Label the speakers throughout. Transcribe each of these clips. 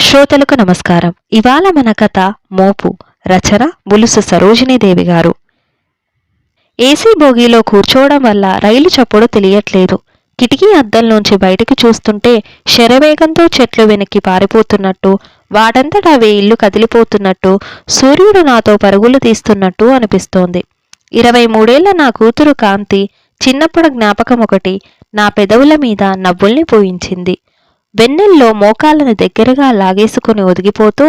Speaker 1: శ్రోతలకు నమస్కారం. ఇవాళ మన కథ మోపు. రచన బులుసు సరోజినీదేవి గారు. ఏసీ బోగీలో కూర్చోవడం వల్ల రైలు చప్పుడు తెలియట్లేదు. కిటికీ అద్దంలోంచి బయటికి చూస్తుంటే శరవేగంతో చెట్లు వెనక్కి పారిపోతున్నట్టు, వాటంతట అవే ఇల్లు కదిలిపోతున్నట్టు, సూర్యుడు నాతో పరుగులు తీస్తున్నట్టు అనిపిస్తోంది. 23 నా కూతురు కాంతి చిన్నప్పుడు జ్ఞాపకం ఒకటి నా పెదవుల మీద నవ్వుల్ని పూయించింది. వెన్నెల్లో మోకాళ్ళను దగ్గరగా లాగేసుకుని ఒదిగిపోతూ,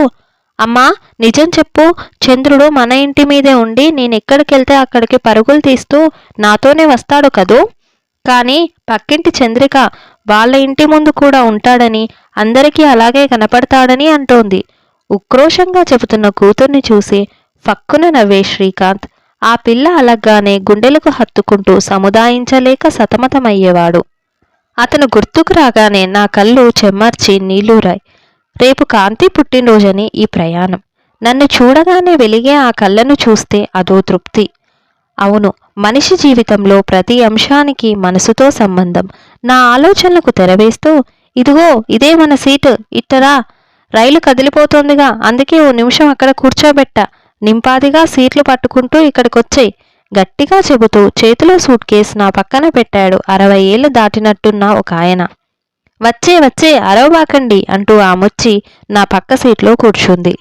Speaker 1: అమ్మా నిజం చెప్పు, చంద్రుడు మన ఇంటి మీదే ఉండి నేనెక్కడికెళ్తే అక్కడికి పరుగులు తీస్తూ నాతోనే వస్తాడు కదూ, కానీ పక్కింటి చంద్రిక వాళ్ళ ఇంటి ముందు కూడా ఉంటాడని, అందరికీ అలాగే కనపడతాడని అంటోంది. ఉక్రోషంగా చెబుతున్న కూతుర్ని చూసి ఫక్కున నవ్వే శ్రీకాంత్ ఆ పిల్ల అలగ్గానే గుండెలకు హత్తుకుంటూ సముదాయించలేక సతమతమయ్యేవాడు. అతను గుర్తుకు రాగానే నా కళ్ళు చెమ్మర్చి నీళ్లూరాయి. రేపు కాంతి పుట్టినరోజని ఈ ప్రయాణం. నన్ను చూడగానే వెలిగే ఆ కళ్ళను చూస్తే అదో తృప్తి. అవును, మనిషి జీవితంలో ప్రతి అంశానికి మనసుతో సంబంధం. నా ఆలోచనలకు తెరవేస్తూ, ఇదిగో ఇదే మన సీటు, ఇట్టరా, రైలు కదిలిపోతోందిగా, అందుకే ఓ నిమిషం అక్కడ కూర్చోబెట్టా, నింపాదిగా సీట్లు పట్టుకుంటూ ఇక్కడికొచ్చేయ్, గట్టిగా చెబుతూ చేతిలో సూట్ కేసు నా పక్కన పెట్టాడు 60 ఏళ్లు దాటినట్టున్న ఒక ఆయన. వచ్చే వచ్చే అరవబాకండి అంటూ ఆమొచ్చి నా పక్క సీట్లో కూర్చుంది.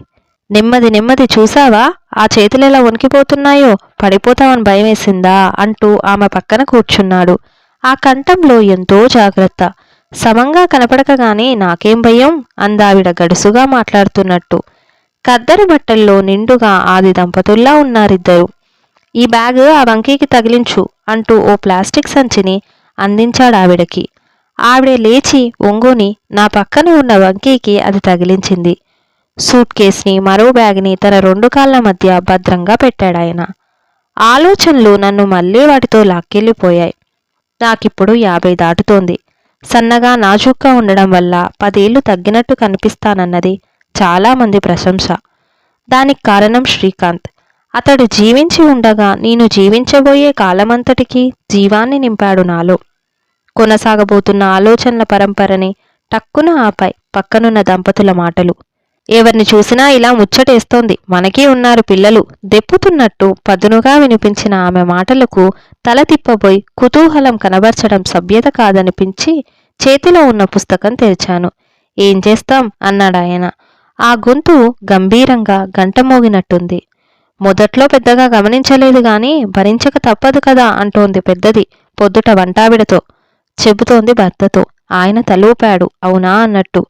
Speaker 1: నెమ్మది నెమ్మది చూసావా, ఆ చేతులెలా వణికిపోతున్నాయో, పడిపోతామని భయమేసిందా అంటూ ఆమె పక్కన కూర్చున్నాడు. ఆ కంఠంలో ఎంతో జాగ్రత్త. సమంగా కనపడకగానే నాకేం భయం అందావిడ గడుసుగా మాట్లాడుతున్నట్టు. కద్దరు బట్టల్లో నిండుగా ఆది దంపతుల్లా ఉన్నారిద్దరు. ఈ బ్యాగ్ ఆ వంకీకి తగిలించు అంటూ ఓ ప్లాస్టిక్ సంచిని అందించాడావిడకి. ఆవిడే లేచి ఒంగుని నా పక్కన ఉన్న వంకీకి అది తగిలించింది. సూట్ కేస్ని మరో బ్యాగ్ని తన 2 కాళ్ళ మధ్య భద్రంగా పెట్టాడాయన. ఆలోచనలు నన్ను మళ్ళీ వాటితో లాక్కెళ్ళిపోయాయి. నాకిప్పుడు 50 దాటుతోంది. సన్నగా నాజూక్గా ఉండడం వల్ల 10 ఏళ్లు తగ్గినట్టు కనిపిస్తానన్నది చాలామంది ప్రశంస. దానికి కారణం శ్రీకాంత్. అతడు జీవించి ఉండగా నేను జీవించబోయే కాలమంతటికీ జీవాన్ని నింపాడు నాలో. కొనసాగబోతున్న ఆలోచనల పరంపరని టక్కున ఆపాయి పక్కనున్న దంపతుల మాటలు. ఎవరిని చూసినా ఇలా ముచ్చటేస్తోంది, మనకీ ఉన్నారు పిల్లలు, దెప్పుతున్నట్టు పదునుగా వినిపించిన ఆమె మాటలకు తల తిప్పబోయి కుతూహలం కనబర్చడం సభ్యత కాదనిపించి చేతిలో ఉన్న పుస్తకం తెరిచాను. ఏం చేస్తాం అన్నాడాయన. ఆ గొంతు గంభీరంగా గంట మోగినట్టుంది. మొదట్లో పెద్దగా గమనించలేదు గాని భరించక తప్పదు కదా అంటోంది పెద్దది పొద్దుట వంటావిడతో. చెబుతోంది భర్తతో. ఆయన తలూపాడు అవునా అన్నట్టు.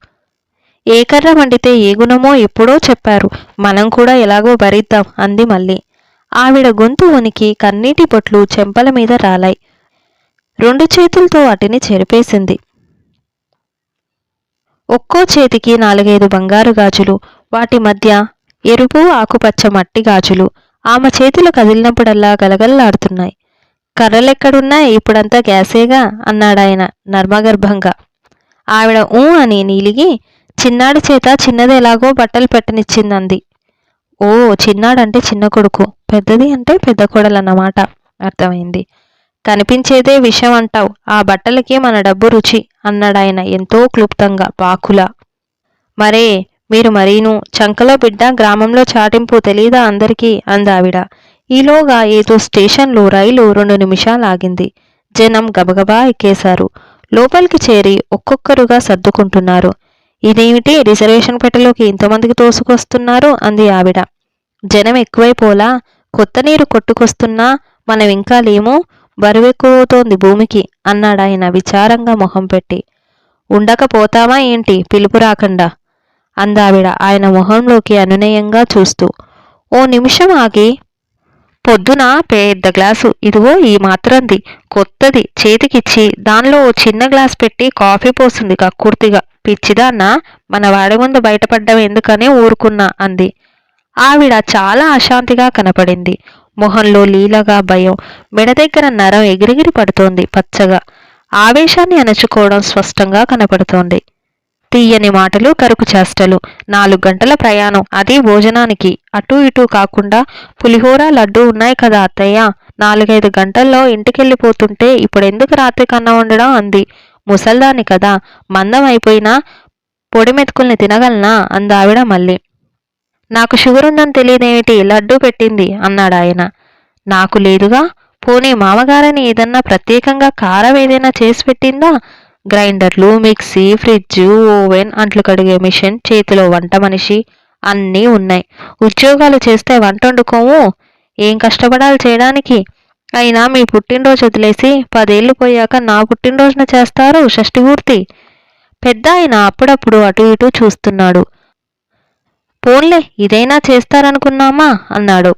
Speaker 1: ఏ కర్ర వండితే ఏ గుణమో ఎప్పుడో చెప్పారు, మనం కూడా ఎలాగో భరిద్దాం అంది మళ్ళీ. ఆవిడ గొంతు వణికి కన్నీటి బొట్లు చెంపల మీద రాలాయి. 2 చేతులతో వాటిని చెరిపేసింది. ఒక్కో చేతికి 4-5 బంగారు గాజులు, వాటి మధ్య ఎరుపు ఆకుపచ్చ మట్టి గాజులు. ఆమె చేతులు కదిలినప్పుడల్లా గలగల్లాడుతున్నాయి. కర్రలెక్కడున్నాయి, ఇప్పుడంతా గ్యాసేగా అన్నాడాయన నర్మగర్భంగా. ఆవిడ ఊ అని నీలిగి, చిన్నాడి చేత చిన్నది ఎలాగో బట్టలు పెట్టనిచ్చిందంది. ఓ, చిన్నాడంటే చిన్న కొడుకు, పెద్దది అంటే పెద్ద కోడలన్నమాట. అర్థమైంది. కనిపించేదే విషం అంటావు, ఆ బట్టలకి మన డబ్బు రుచి అన్నాడాయన ఎంతో క్లుప్తంగా బాకులా. మరే మీరు మరీను, చంకలో బిడ్డ గ్రామంలో చాటింపు తెలీదా అందరికీ అందావిడ. ఈలోగా ఏదో స్టేషన్లో రైలు 2 నిమిషాలాగింది. జనం గబగబా ఎక్కేశారు. లోపలికి చేరి ఒక్కొక్కరుగా సర్దుకుంటున్నారు. ఇదేమిటి రిజర్వేషన్ పెట్టెలోకి ఇంతమందికి తోసుకొస్తున్నారు అంది ఆవిడ. జనం ఎక్కువైపోలా, కొత్త నీరు కొట్టుకొస్తున్నా మనం ఇంకా లేము, బరువెక్కువవుతోంది భూమికి అన్నాడాయన విచారంగా మొహం పెట్టి. ఉండకపోతామా ఏంటి పిలుపు రాకుండా అందావిడ ఆయన మొహంలోకి అనునయంగా చూస్తూ. ఓ నిమిషం ఆగి, పొద్దున పెద్ద గ్లాసు, ఇదిగో ఈ మాత్రంది కొత్తది చేతికిచ్చి దానిలో ఓ చిన్న గ్లాస్ పెట్టి కాఫీ పోసింది కక్కుర్తిగా. పిచ్చిదాన్నా, మన వాడి ముందు బయటపడ్డం ఎందుకని ఊరుకున్నా అంది. ఆవిడ చాలా అశాంతిగా కనపడింది. మొహంలో లీలగా భయం, మెడ దగ్గర నరం ఎగిరిగిరి పడుతోంది పచ్చగా. ఆవేశాన్ని అణచుకోవడం స్పష్టంగా కనపడుతోంది. తీయని మాటలు, కరుకు చేష్టలు. 4 గంటల ప్రయాణం, అది భోజనానికి. అటూ ఇటూ కాకుండా పులిహోర లడ్డు ఉన్నాయి కదా అత్తయ్య, 4-5 గంటల్లో ఇంటికెళ్ళిపోతుంటే ఇప్పుడెందుకు రాత్రికి అన్నం వండడం అంది. ముసల్దాన్ని కదా, మందం అయిపోయినా పొడి మెతుకుల్ని తినగలనా అందావిడ మళ్ళీ. నాకు షుగర్ ఉందని తెలియదేమిటి, లడ్డూ పెట్టింది అన్నాడాయన. నాకు లేదుగా. పోనీ మామగారని ఏదన్నా ప్రత్యేకంగా కారం ఏదైనా చేసి పెట్టిందా? గ్రైండర్లు, మిక్సీ, ఫ్రిడ్జు, ఓవెన్, అంట్లు కడిగే మిషన్, చేతిలో వంట మనిషి అన్నీ ఉన్నాయి. ఉద్యోగాలు చేస్తే వంట వండుకోము? ఏం కష్టపడాలి చేయడానికి? అయినా మీ పుట్టినరోజు వదిలేసి 10 ఏళ్ళు పోయాక నా పుట్టినరోజున చేస్తారు షష్ఠిపూర్తి. పెద్ద ఆయన అప్పుడప్పుడు అటు ఇటు చూస్తున్నాడు. పోన్లే ఇదైనా చేస్తారనుకున్నామా అన్నాడు.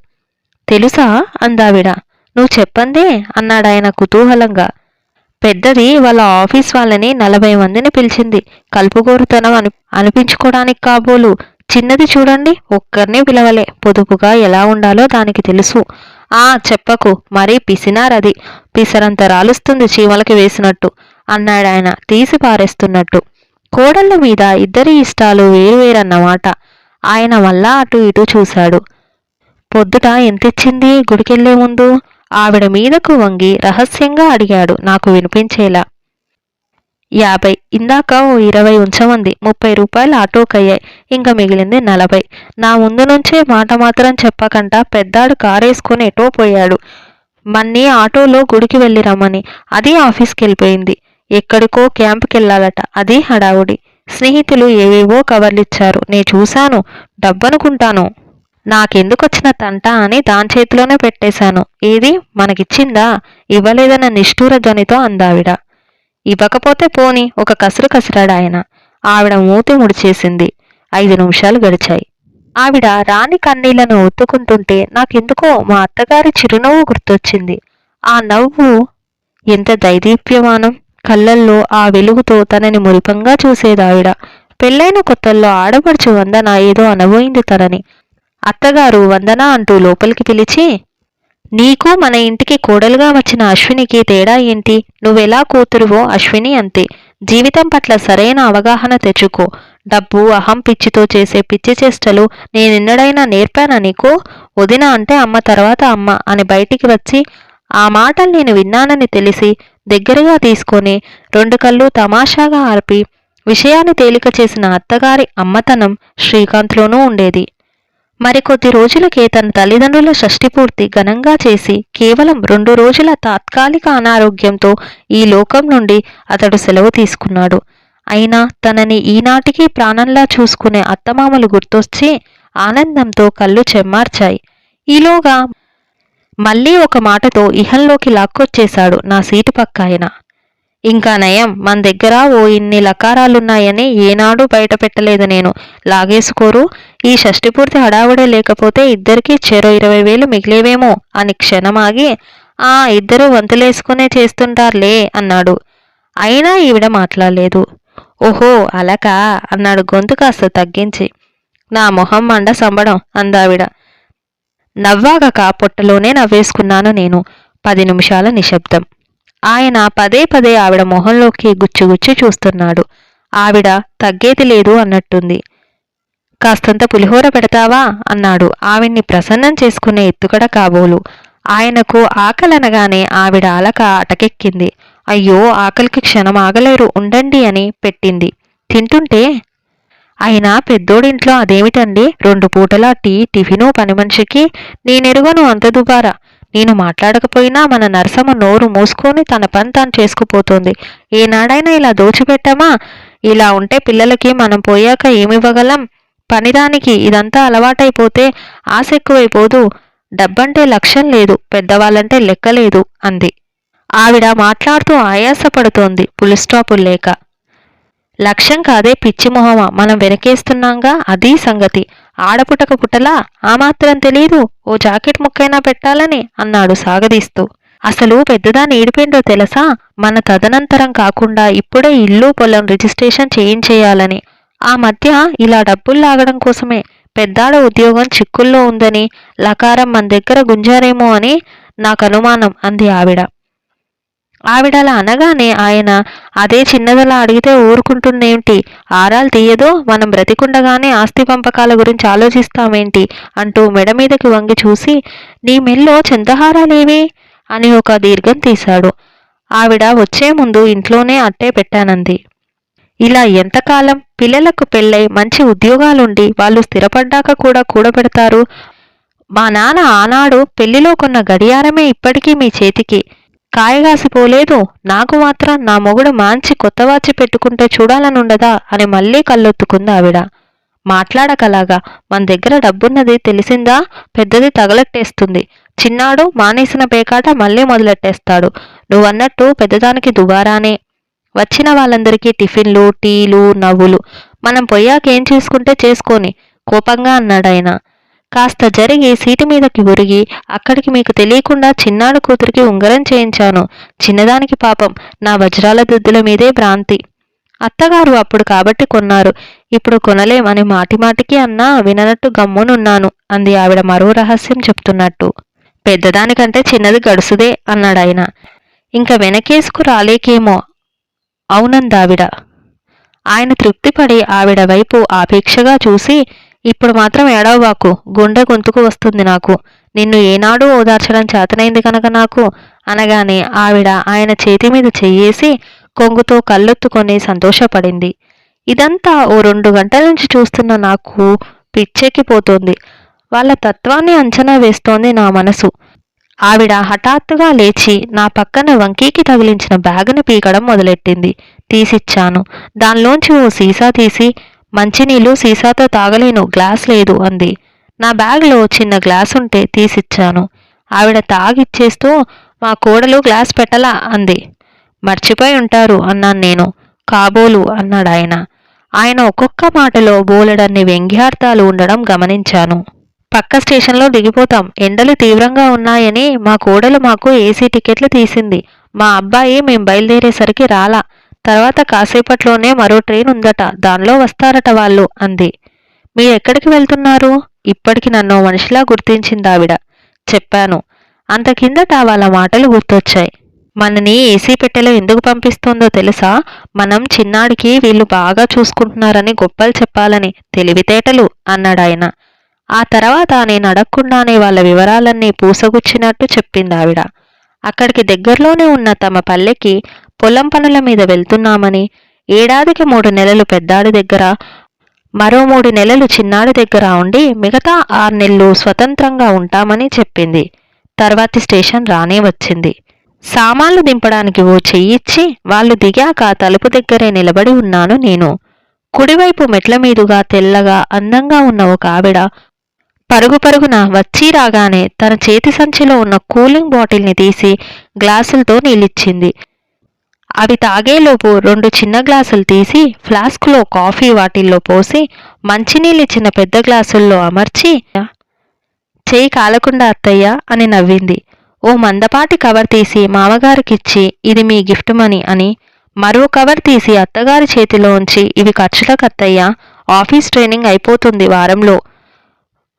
Speaker 1: తెలుసా అందావిడ. నువ్వు చెప్పందే అన్నాడాయన కుతూహలంగా. పెద్దది వాళ్ళ ఆఫీస్ వాళ్ళని 40 మందిని పిలిచింది. కలుపుగోరుతనం అనిపించుకోవడానికి కాబోలు. చిన్నది చూడండి, ఒక్కరిని పిలవలే. పొదుపుగా ఎలా ఉండాలో దానికి తెలుసు. చెప్పకు, మరీ పిసినారది. పిసరంత రాలుస్తుంది చీమలకి వేసినట్టు అన్నాడాయన తీసి పారేస్తున్నట్టు. కోడళ్ళ మీద ఇద్దరి ఇష్టాలు వేరువేరన్నమాట. ఆయన మళ్ళా అటు ఇటు చూశాడు. పొద్దుట ఎంతిచ్చింది గుడికెళ్లే ముందు? ఆవిడ మీదకు వంగి రహస్యంగా అడిగాడు నాకు వినిపించేలా. 50. ఇందాక ఓ 20 ఉంచమంది. 30 రూపాయలు ఆటోకయ్యాయి. ఇంక మిగిలింది 40. నా ముందు నుంచే మాట మాత్రం చెప్పకంట పెద్దాడు కారేసుకుని ఎటో పోయాడు. మన్ని ఆటోలో గుడికి వెళ్ళి రమ్మని. అది ఆఫీస్కి వెళ్ళిపోయింది. ఎక్కడికో క్యాంపుకెళ్ళాలట. అది హడావుడి. స్నేహితులు ఏవేవో కవర్లిచ్చారు. నే చూశాను. డబ్బనుకుంటాను. నాకెందుకొచ్చిన తంట అని దాని చేతిలోనే పెట్టేశాను. ఏది మనకిచ్చిందా? ఇవ్వలేదన్న నిష్ఠూర ధ్వనితో అందావిడ. ఇవ్వకపోతే పోని ఒక కసురు కసిరాడాయన. ఆవిడ మూతి ముడిచేసింది. 5 నిమిషాలు గడిచాయి. ఆవిడ రాణి కన్నీళ్లను ఒత్తుకుంటుంటే నాకెందుకో మా అత్తగారి చిరునవ్వు గుర్తొచ్చింది. ఆ నవ్వు ఎంత దైదీప్యమానం! కళ్ళల్లో ఆ వెలుగుతో తనని మురిపంగా చూసేదావిడ. పెళ్ళైన కొత్తల్లో ఆడపడుచు వందన ఏదో అనబోయింది తనని. అత్తగారు వందన అంటూ లోపలికి పిలిచి, నీకు మన ఇంటికి కోడలుగా వచ్చిన అశ్వినికి తేడా ఏంటి? నువ్వెలా కూతురువో అశ్విని అంతే. జీవితం పట్ల సరైన అవగాహన తెచ్చుకో. డబ్బు, అహం పిచ్చితో చేసే పిచ్చి చేష్టలు నేనెన్నడైనా నేర్పానా నీకు? వదిన అంటే అమ్మ తర్వాత అమ్మ అని బయటికి వచ్చి ఆ మాటలు నేను విన్నానని తెలిసి దగ్గరగా తీసుకొని 2 కళ్ళు తమాషాగా ఆర్పి విషయాన్ని తేలిక చేసిన అత్తగారి అమ్మతనం శ్రీకాంత్లోనూ ఉండేది. మరికొద్ది రోజులకే తన తల్లిదండ్రుల షష్ఠిపూర్తి ఘనంగా చేసి కేవలం 2 రోజుల తాత్కాలిక అనారోగ్యంతో ఈ లోకం నుండి అతడు సెలవు తీసుకున్నాడు. అయినా తనని ఈనాటికి ప్రాణంలా చూసుకునే అత్తమామలు గుర్తొచ్చి ఆనందంతో కళ్ళు చెమ్మార్చాయి. ఈలోగా మళ్ళీ ఒక మాటతో ఇహంలోకి లాక్కొచ్చేశాడు నా సీటు పక్క ఆయన. ఇంకా నయం, మన దగ్గర ఓ ఇన్ని లకారాలున్నాయని ఏనాడూ బయట పెట్టలేదు నేను. లాగేసుకోరు. ఈ షష్ఠిపూర్తి హడావుడే లేకపోతే ఇద్దరికీ చెరో 20,000 మిగిలేవేమో అని క్షణమాగి, ఇద్దరూ వంతులేసుకునే చేస్తుంటారులే అన్నాడు. అయినా ఈవిడ మాట్లాడలేదు. ఓహో అలకా అన్నాడు గొంతు కాస్త తగ్గించి. నా మొహం మండ సంబడం అందావిడ. నవ్వాగక పొట్టలోనే నవ్వేసుకున్నాను నేను. 10 నిమిషాల నిశ్శబ్దం. ఆయన పదే పదే ఆవిడ మొహంలోకి గుచ్చుగుచ్చి చూస్తున్నాడు. ఆవిడ తగ్గేది లేదు అన్నట్టుంది. కాస్తంత పులిహోర పెడతావా అన్నాడు ఆవిడ్ని ప్రసన్నం చేసుకునే ఎత్తుకడ కాబోలు. ఆయనకు ఆకలనగానే ఆవిడ అలక అటకెక్కింది. అయ్యో ఆకలికి క్షణం ఆగలేరు, ఉండండి అని పెట్టింది. తింటుంటే, అయినా పెద్దోడింట్లో అదేమిటండి 2 పూటలా టీ, టిఫిను పనిమనిషికి? నేనెరుగను అంత దుబారా. నేను మాట్లాడకపోయినా మన నరసమ్మ నోరు మూసుకొని తన పని తాను చేసుకుపోతుంది. ఏనాడైనా ఇలా దోచిపెట్టామా? ఇలా ఉంటే పిల్లలకి మనం పోయాక ఏమివ్వగలం? పనిదానికి ఇదంతా అలవాటైపోతే ఆశ ఎక్కువైపోదు. డబ్బంటే లక్ష్యం లేదు, పెద్దవాళ్ళంటే లెక్కలేదు అంది. ఆవిడ మాట్లాడుతూ ఆయాసపడుతోంది పులిస్టాపులు లేక. లక్ష్యం కాదే పిచ్చి మొహమా, మనం వెనకేస్తున్నాంగా, అదీ సంగతి. ఆడపుటక పుట్టలా? ఆ మాత్రం తెలీదు? ఓ జాకెట్ ముక్కైనా పెట్టాలని అన్నాడు సాగదీస్తూ. అసలు పెద్దదాన్ని ఏడిపోయిందో తెలుసా? మన తదనంతరం కాకుండా ఇప్పుడే ఇల్లు పొలం రిజిస్ట్రేషన్ చేయించేయాలని. ఆ మధ్య ఇలా డబ్బులు లాగడం కోసమే. పెద్దాడ ఉద్యోగం చిక్కుల్లో ఉందని లకారం మన దగ్గర గుంజారేమో అని నాకు అనుమానం అంది ఆవిడ. ఆవిడలా అనగానే ఆయన, అదే చిన్నదలా అడిగితే ఊరుకుంటుందేమిటి? ఆరాలు తీయదో? మనం బ్రతికుండగానే ఆస్తి పంపకాల గురించి ఆలోచిస్తామేంటి అంటూ మెడ మీదకి వంగి చూసి, నీ మెల్లో చంద్రహారాలేవి అని ఒక దీర్ఘం తీశాడు. ఆవిడ వచ్చే ముందు ఇంట్లోనే అట్టే పెట్టానంది. ఇలా ఎంతకాలం? పిల్లలకు పెళ్ళై మంచి ఉద్యోగాలుండి వాళ్ళు స్థిరపడ్డాక కూడా కూడబెడతారు. మా నాన్న ఆనాడు పెళ్లిలో కొన్న గడియారమే ఇప్పటికీ మీ చేతికి కాయగాసిపోలేదు. నాకు మాత్రం నా మొగుడు మంచి కొత్త వాచి పెట్టుకుంటే చూడాలనుండదా అని మళ్ళీ కళ్ళొత్తుకుంది ఆవిడ. మాట్లాడకలాగా, మన దగ్గర డబ్బున్నది తెలిసిందా పెద్దది తగలెట్టేస్తుంది. చిన్నాడు మానేసిన పేకాట మళ్ళీ మొదలెట్టేస్తాడు. నువ్వన్నట్టు పెద్దదానికి దుబారానే. వచ్చిన వాళ్ళందరికీ టిఫిన్లు, టీలు, నవ్వులు. మనం పొయ్యాకేం చేసుకుంటే చేసుకోని కోపంగా అన్నాడాయన. కాస్త జరిగి సీటు మీదకి ఉరిగి, అక్కడికి మీకు తెలియకుండా చిన్నాడు కూతురికి ఉంగరం చేయించాను. చిన్నదానికి పాపం నా వజ్రాల దుద్దుల మీదే భ్రాంతి. అత్తగారు అప్పుడు కాబట్టి కొన్నారు, ఇప్పుడు కొనలేమని మాటిమాటికి అన్నా విననట్టు గమ్మునున్నాను అంది ఆవిడ మరో రహస్యం చెప్తున్నట్టు. పెద్దదానికంటే చిన్నది గడుసుదే అన్నాడాయన. ఇంక వెనకేసుకు రాలేకేమో అవునందావిడ. ఆయన తృప్తిపడి ఆవిడ వైపు ఆపేక్షగా చూసి, ఇప్పుడు మాత్రం ఏడవబాకు, గుండె గొంతుకు వస్తుంది నాకు. నిన్ను ఏనాడూ ఓదార్చడం చేతనైంది కనుక నాకు అనగానే ఆవిడ ఆయన చేతి మీద చెయ్యేసి కొంగుతో కళ్ళొత్తుకొని సంతోషపడింది. ఇదంతా ఓ 2 గంటల నుంచి చూస్తున్న నాకు పిచ్చెక్కిపోతోంది. వాళ్ళ తత్వాన్ని అంచనా వేస్తోంది నా మనసు. ఆవిడ హఠాత్తుగా లేచి నా పక్కన వంకీకి తగిలించిన బ్యాగుని పీకడం మొదలెట్టింది. తీసిచ్చాను. దానిలోంచి ఓ సీసా తీసి, మంచినీళ్ళు సీసాతో తాగలేను, గ్లాస్ లేదు అంది. నా బ్యాగులో చిన్న గ్లాసుంటే తీసిచ్చాను. ఆవిడ తాగిచ్చేస్తూ, మా కోడలు గ్లాస్ పెట్టలా అంది. మర్చిపోయి ఉంటారు అన్నాను నేను. కాబోలు అన్నాడాయన. ఆయన ఒక్కొక్క మాటలో బోలెడన్ని వ్యంగ్యార్థాలు ఉండడం గమనించాను. పక్క స్టేషన్లో దిగిపోతాం. ఎండలు తీవ్రంగా ఉన్నాయని మా కోడలు మాకు ఏసీ టికెట్లు తీసింది. మా అబ్బాయి మేం బయలుదేరేసరికి రాలా. తర్వాత కాసేపట్లోనే మరో ట్రైన్ ఉందట, దానిలో వస్తారట వాళ్ళు అంది. మీరెక్కడికి వెళ్తున్నారు? ఇప్పటికి నన్ను మనిషిలా గుర్తించిందావిడ. చెప్పాను. అంత కిందట వాళ్ళ మాటలు గుర్తొచ్చాయి. మనని ఏసీ పెట్టెలో ఎందుకు పంపిస్తోందో తెలుసా? మనం చిన్నాడికి వీళ్ళు బాగా చూసుకుంటున్నారని గొప్పలు చెప్పాలని. తెలివితేటలు అన్నాడాయన. ఆ తర్వాత నేను అడగకుండానే వాళ్ళ వివరాలన్నీ పూసగుచ్చినట్టు చెప్పిందావిడ. అక్కడికి దగ్గరలోనే ఉన్న తమ పల్లెకి పొలం పనుల మీద వెళ్తున్నామని, ఏడాదికి 3 నెలలు పెద్దాడి దగ్గర, మరో 3 నెలలు చిన్నాడి దగ్గర ఉండి మిగతా 6 నెలలు స్వతంత్రంగా ఉంటామని చెప్పింది. తర్వాతి స్టేషన్ రానే వచ్చింది. సామాన్లు దింపడానికి ఓ చెయ్యిచ్చి వాళ్ళు దిగాక తలుపు దగ్గరే నిలబడి ఉన్నాను నేను. కుడివైపు మెట్ల మీదుగా తెల్లగా అందంగా ఉన్న ఒక ఆవిడ పరుగు పరుగున వచ్చి రాగానే తన చేతి సంచిలో ఉన్న కూలింగ్ బాటిల్ని తీసి గ్లాసులతో నీళ్ళిచ్చింది. అవి తాగేలోపు 2 చిన్న గ్లాసులు తీసి ఫ్లాస్క్లో కాఫీ వాటిల్లో పోసి మంచినీళ్ళిచ్చిన పెద్ద గ్లాసుల్లో అమర్చి, చేయి కాలకుండా అత్తయ్య అని నవ్వింది. ఓ మందపాటి కవర్ తీసి మామగారికిచ్చి, ఇది మీ గిఫ్ట్ మనీ అని మరో కవర్ తీసి అత్తగారి చేతిలో ఉంచి, ఇవి ఖర్చులకు అత్తయ్య, ఆఫీస్ ట్రైనింగ్ అయిపోతుంది వారంలో,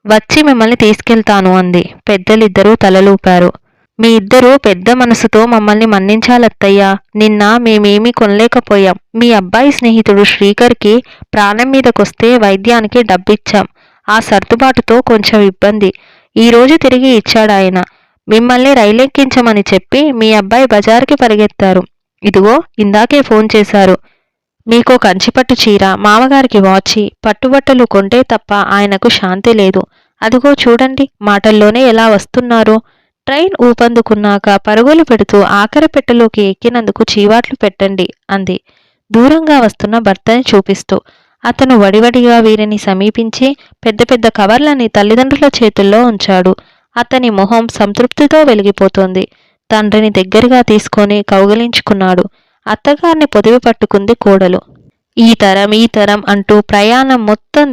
Speaker 1: వచ్చి మిమ్మల్ని తీసుకెళ్తాను అంది. పెద్దలిద్దరూ తలలూపారు. మీ ఇద్దరూ పెద్ద మనసుతో మమ్మల్ని మన్నించాలత్తయ్యా. నిన్న మేమేమీ కొనలేకపోయాం. మీ అబ్బాయి స్నేహితుడు శ్రీకర్కి ప్రాణం మీదకొస్తే వైద్యానికి డబ్బిచ్చాం. ఆ సర్దుబాటుతో కొంచెం ఇబ్బంది. ఈరోజు తిరిగి ఇచ్చాడాయన. మిమ్మల్ని రైలెక్కించమని చెప్పి మీ అబ్బాయి బజారుకి పరిగెత్తారు. ఇదిగో ఇందాకే ఫోన్ చేశారు. మీకో కంచిపట్టు చీర, మామగారికి వాచి, పట్టుబట్టలు కొంటే తప్ప ఆయనకు శాంతి లేదు. అదిగో చూడండి మాటల్లోనే ఎలా వస్తున్నారో. ట్రైన్ ఊపందుకున్నాక పరుగులు పెడుతూ ఆఖరి పెట్టెలోకి ఎక్కినందుకు చీవాట్లు పెట్టండి అంది దూరంగా వస్తున్న భర్తని చూపిస్తూ. అతను వడివడిగా వీరిని సమీపించి పెద్ద పెద్ద కవర్లని తల్లిదండ్రుల చేతుల్లో ఉంచాడు. అతని మొహం సంతృప్తితో వెలిగిపోతోంది. తండ్రిని దగ్గరగా తీసుకొని కౌగిలించుకున్నాడు. అత్తగారిని పొదివి పట్టుకుంది కోడలు. ఈ తరం అంటూ ప్రయాణం మొత్తం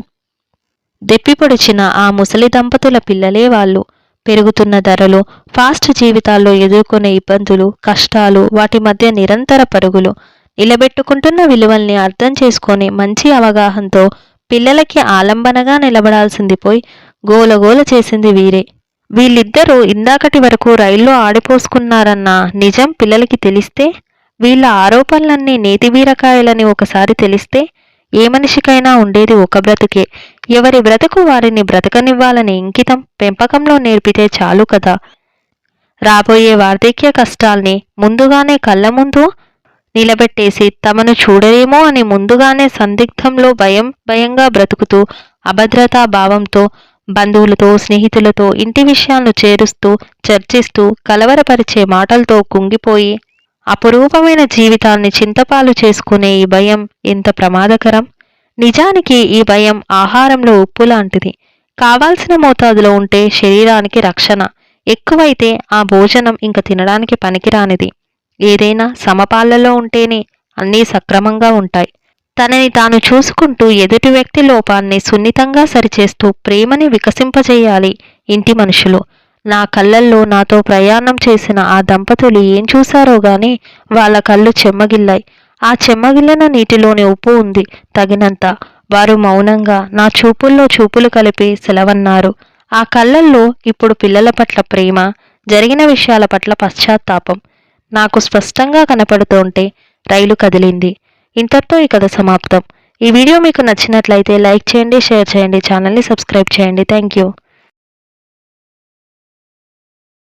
Speaker 1: దెప్పిపొడిచిన ఆ ముసలి దంపతుల పిల్లలే వాళ్ళు. పెరుగుతున్న ధరలు, ఫాస్ట్ జీవితాల్లో ఎదుర్కొనే ఇబ్బందులు, కష్టాలు, వాటి మధ్య నిరంతర పరుగులు, నిలబెట్టుకుంటున్న విలువల్ని అర్థం చేసుకొని మంచి అవగాహనతో పిల్లలకి ఆలంబనగా నిలబడాల్సింది పోయి గోలగోల చేసింది వీరే. వీళ్ళిద్దరూ ఇందాకటి వరకు రైల్లో ఆడిపోసుకున్నారన్న నిజం పిల్లలకి తెలిస్తే, వీళ్ళ ఆరోపణలన్నీ నేతిబీరకాయలని ఒకసారి తెలిస్తే, ఏ మనిషికైనా ఉండేది ఒక బ్రతుకే. ఎవరి బ్రతుకు వారిని బ్రతకనివ్వాలని ఇంకితం పెంపకంలో నేర్పితే చాలు కదా. రాబోయే వార్ధక్య కష్టాల్ని ముందుగానే కళ్ళ ముందు నిలబెట్టేసి తమను చూడరేమో అని ముందుగానే సందిగ్ధంలో భయంగా బ్రతుకుతూ అభద్రతా భావంతో బంధువులతో స్నేహితులతో ఇంటి విషయాలను చేరుస్తూ చర్చిస్తూ కలవరపరిచే మాటలతో కుంగిపోయి అపురూపమైన జీవితాన్ని చింతపాలు చేసుకునే ఈ భయం ఎంత ప్రమాదకరం. నిజానికి ఈ భయం ఆహారంలో ఉప్పు లాంటిది. కావాల్సిన మోతాదులో ఉంటే శరీరానికి రక్షణ, ఎక్కువైతే ఆ భోజనం ఇంక తినడానికి పనికిరానిది. ఏదైనా సమపాళ్లలో ఉంటేనే అన్నీ సక్రమంగా ఉంటాయి. తనని తాను చూసుకుంటూ ఎదుటి వ్యక్తి లోపాన్ని సున్నితంగా సరిచేస్తూ ప్రేమని వికసింపజేయాలి ఇంటి మనుషులు. నా కళ్ళల్లో నాతో ప్రయాణం చేసిన ఆ దంపతులు ఏం చూశారో గాని వాళ్ళ కళ్ళు చెమ్మగిల్లాయి. ఆ చెమ్మగిల్లిన నీటిలోని ఉప్పు ఉంది తగినంత. వారు మౌనంగా నా చూపుల్లో చూపులు కలిపి సెలవన్నారు. ఆ కళ్ళల్లో ఇప్పుడు పిల్లల పట్ల ప్రేమ, జరిగిన విషయాల పట్ల పశ్చాత్తాపం నాకు స్పష్టంగా కనపడుతోంటే రైలు కదిలింది. ఇంతటితో ఈ కథ సమాప్తం. ఈ వీడియో మీకు నచ్చినట్లయితే లైక్ చేయండి, షేర్ చేయండి, ఛానల్ని సబ్స్క్రైబ్ చేయండి. Thank you.